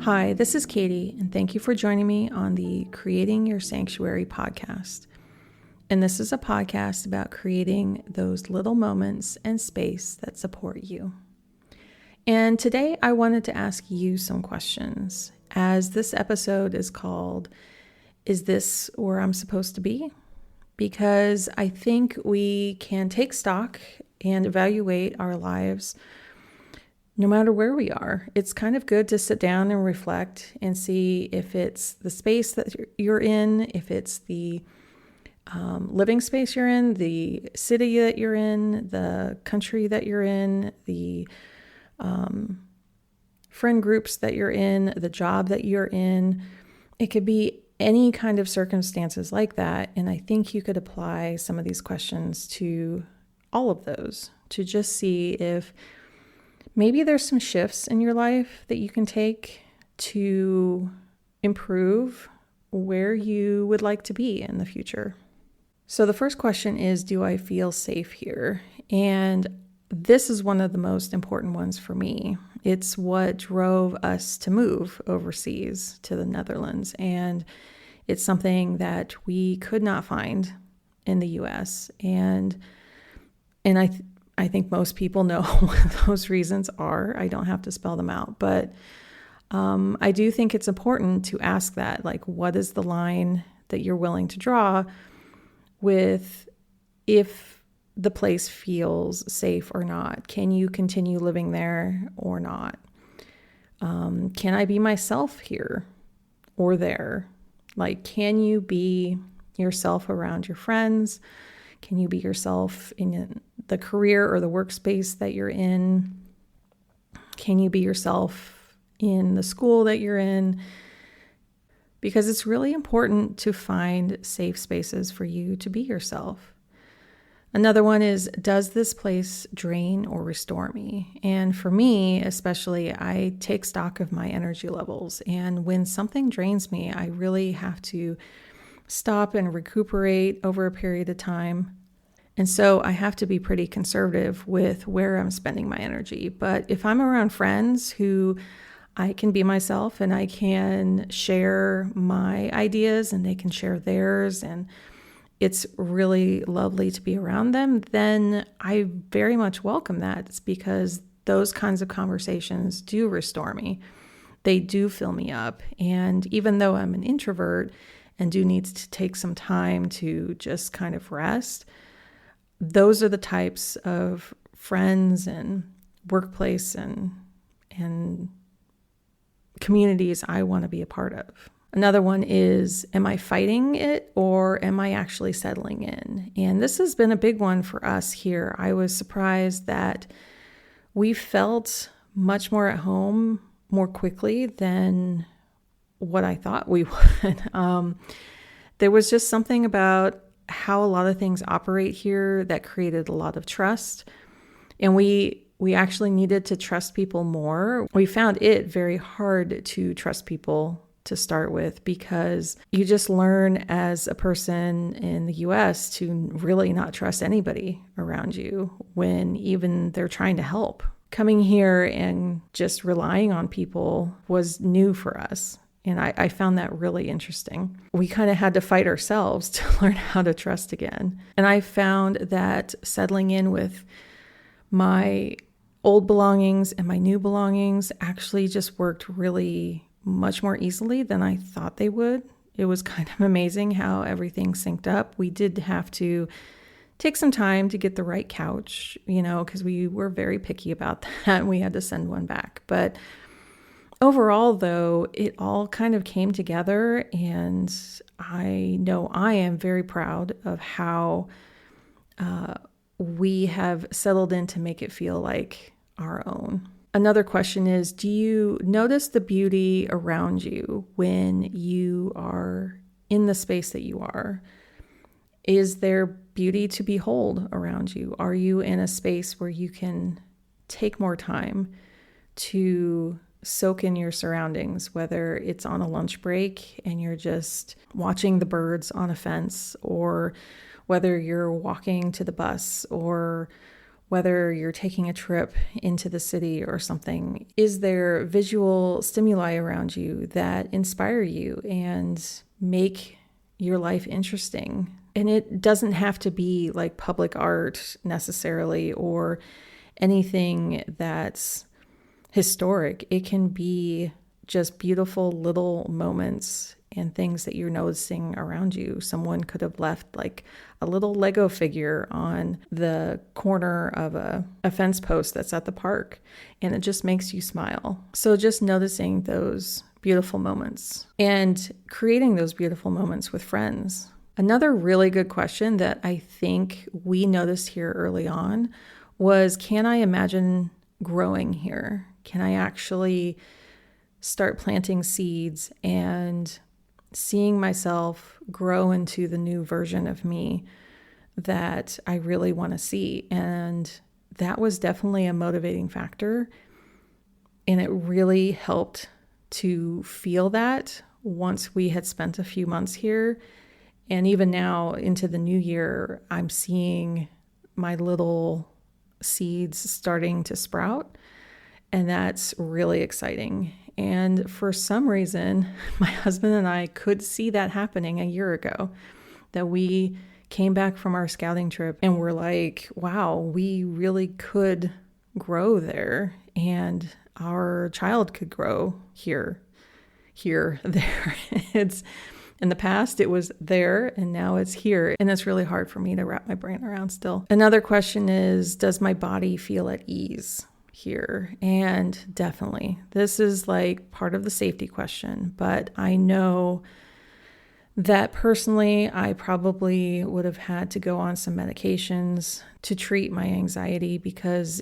Hi, this is Katie, and thank you for joining me on the Creating Your Sanctuary podcast. And this is a podcast about creating those little moments and space that support you. And today I wanted to ask you some questions, as this episode is called, Is This Where I'm Supposed to Be? Because I think we can take stock and evaluate our lives no matter where we are. It's kind of good to sit down and reflect and see if it's the space that you're in, if it's the living space you're in, the city that you're in, the country that you're in, the friend groups that you're in, the job that you're in. It could be any kind of circumstances like that. And I think you could apply some of these questions to all of those to just see if maybe there's some shifts in your life that you can take to improve where you would like to be in the future. So the first question is, do I feel safe here? And this is one of the most important ones for me. It's what drove us to move overseas to the Netherlands. And it's something that we could not find in the US. And I think most people know what those reasons are. I don't have to spell them out, but I do think it's important to ask that, like, what is the line that you're willing to draw with if the place feels safe or not? Can you continue living there or not? Can I be myself here or there? Like, can you be yourself around your friends? Can you be yourself in the career or the workspace that you're in? Can you be yourself in the school that you're in? Because it's really important to find safe spaces for you to be yourself. Another one is, does this place drain or restore me? And for me, especially, I take stock of my energy levels. And when something drains me, I really have to stop and recuperate over a period of time. And so I have to be pretty conservative with where I'm spending my energy. But if I'm around friends who I can be myself and I can share my ideas and they can share theirs, and it's really lovely to be around them, then I very much welcome that. It's because those kinds of conversations do restore me. They do fill me up. And even though I'm an introvert and do need to take some time to just kind of rest, those are the types of friends and workplace and communities I want to be a part of. Another one is, am I fighting it or am I actually settling in? And this has been a big one for us here. I was surprised that we felt much more at home more quickly than what I thought we would. There was just something about how a lot of things operate here that created a lot of trust. And we actually needed to trust people more. We found it very hard to trust people to start with, because you just learn as a person in the US to really not trust anybody around you when even they're trying to help. Coming here and just relying on people was new for us. And I found that really interesting. We kind of had to fight ourselves to learn how to trust again. And I found that settling in with my old belongings and my new belongings actually just worked really much more easily than I thought they would. It was kind of amazing how everything synced up. We did have to take some time to get the right couch, because we were very picky about that. We had to send one back. But overall, though, it all kind of came together, and I know I am very proud of how we have settled in to make it feel like our own. Another question is, do you notice the beauty around you when you are in the space that you are? Is there beauty to behold around you? Are you in a space where you can take more time to soak in your surroundings, whether it's on a lunch break and you're just watching the birds on a fence, or whether you're walking to the bus or whether you're taking a trip into the city or something, is there visual stimuli around you that inspire you and make your life interesting? And it doesn't have to be like public art necessarily or anything that's historic. It can be just beautiful little moments and things that you're noticing around you. Someone could have left like a little Lego figure on the corner of a fence post that's at the park, and it just makes you smile. So just noticing those beautiful moments and creating those beautiful moments with friends. Another really good question that I think we noticed here early on was, can I imagine growing here? Can I actually start planting seeds and seeing myself grow into the new version of me that I really want to see? And that was definitely a motivating factor. And it really helped to feel that once we had spent a few months here. And even now into the new year, I'm seeing my little seeds starting to sprout. And that's really exciting. And for some reason, my husband and I could see that happening a year ago, that we came back from our scouting trip and we're like, wow, we really could grow there, and our child could grow here, there. It's in the past, it was there, and now it's here. And it's really hard for me to wrap my brain around still. Another question is, does my body feel at ease here? And definitely, this is like part of the safety question, but I know that personally, I probably would have had to go on some medications to treat my anxiety, because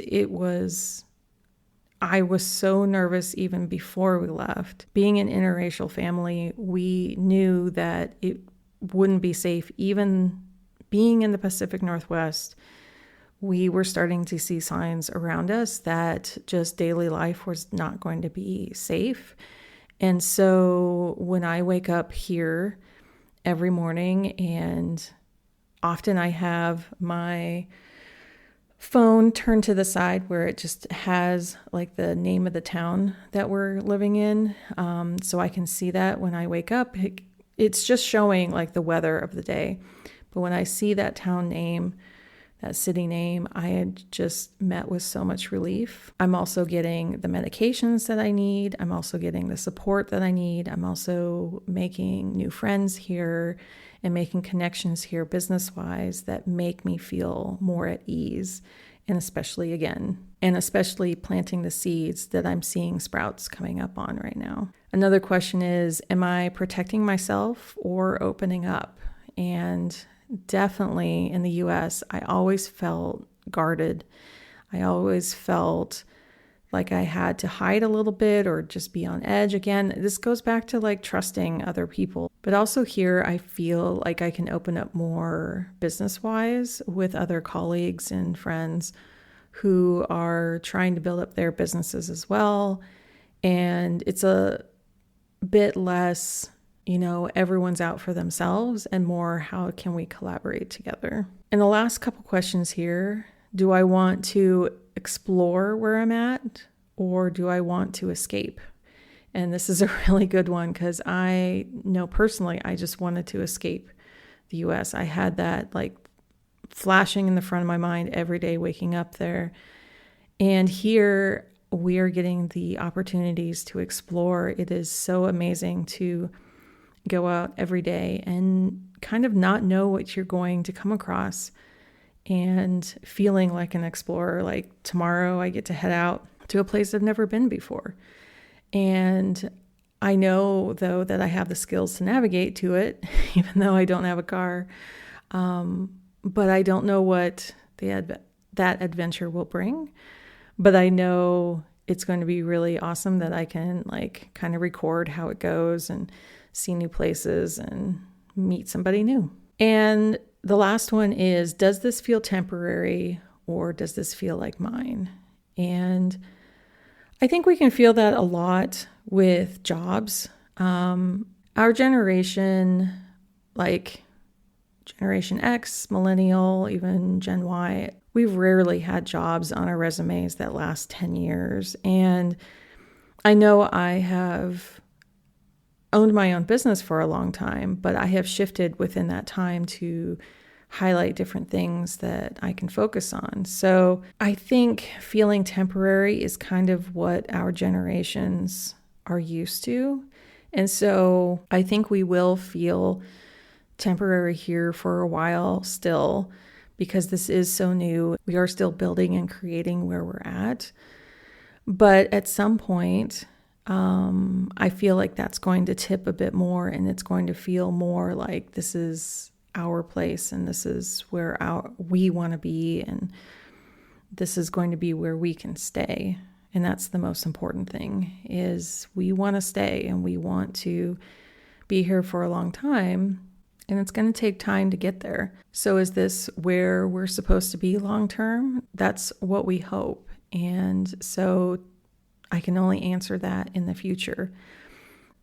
I was so nervous even before we left. Being an interracial family, we knew that it wouldn't be safe. Even being in the Pacific Northwest, we were starting to see signs around us that just daily life was not going to be safe. And so when I wake up here every morning, and often I have my phone turned to the side where it just has like the name of the town that we're living in, so I can see that when I wake up. It's just showing like the weather of the day. But when I see that town name, that city name, I had just met with so much relief. I'm also getting the medications that I need. I'm also getting the support that I need. I'm also making new friends here and making connections here business-wise that make me feel more at ease. And especially planting the seeds that I'm seeing sprouts coming up on right now. Another question is, am I protecting myself or opening up? And definitely in the US, I always felt guarded. I always felt like I had to hide a little bit or just be on edge. Again, this goes back to like trusting other people. But also here, I feel like I can open up more business-wise with other colleagues and friends who are trying to build up their businesses as well. And it's a bit less, everyone's out for themselves, and more, how can we collaborate together? And the last couple questions here, do I want to explore where I'm at, or do I want to escape? And this is a really good one, because I know personally, I just wanted to escape the US. I had that like flashing in the front of my mind every day waking up there. And here we are getting the opportunities to explore. It is so amazing to go out every day and kind of not know what you're going to come across, and feeling like an explorer. Like tomorrow I get to head out to a place I've never been before. And I know, though, that I have the skills to navigate to it, even though I don't have a car. But I don't know what that adventure will bring. But I know it's going to be really awesome that I can like kind of record how it goes and see new places and meet somebody new. And the last one is, does this feel temporary, or does this feel like mine? And I think we can feel that a lot with jobs. Our generation, like, Generation X, Millennial, even Gen Y, we've rarely had jobs on our resumes that last 10 years. And I know I have owned my own business for a long time, but I have shifted within that time to highlight different things that I can focus on. So I think feeling temporary is kind of what our generations are used to. And so I think we will feel temporary here for a while still, because this is so new. We are still building and creating where we're at. But at some point, I feel like that's going to tip a bit more, and it's going to feel more like this is our place and this is where we want to be, and this is going to be where we can stay. And that's the most important thing, is we want to stay and we want to be here for a long time, and it's going to take time to get there. So is this where we're supposed to be long term? That's what we hope. And so I can only answer that in the future.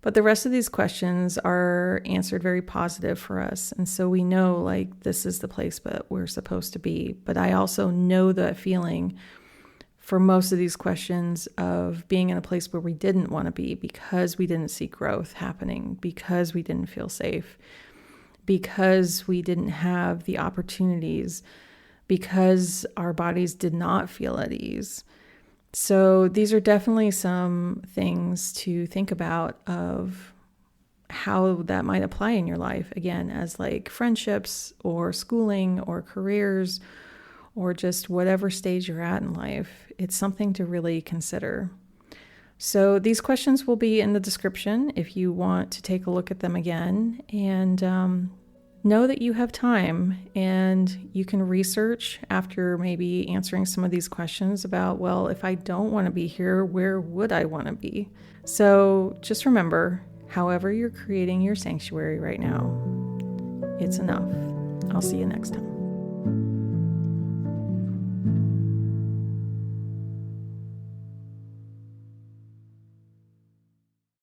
But the rest of these questions are answered very positive for us. And so we know, like, this is the place that we're supposed to be. But I also know that feeling for most of these questions of being in a place where we didn't want to be, because we didn't see growth happening, because we didn't feel safe, because we didn't have the opportunities, because our bodies did not feel at ease. So these are definitely some things to think about of how that might apply in your life, again, as like friendships or schooling or careers or just whatever stage you're at in life. It's something to really consider. So these questions will be in the description if you want to take a look at them again. And know that you have time, and you can research after maybe answering some of these questions about, well, if I don't want to be here, where would I want to be? So just remember, however you're creating your sanctuary right now, it's enough. I'll see you next time.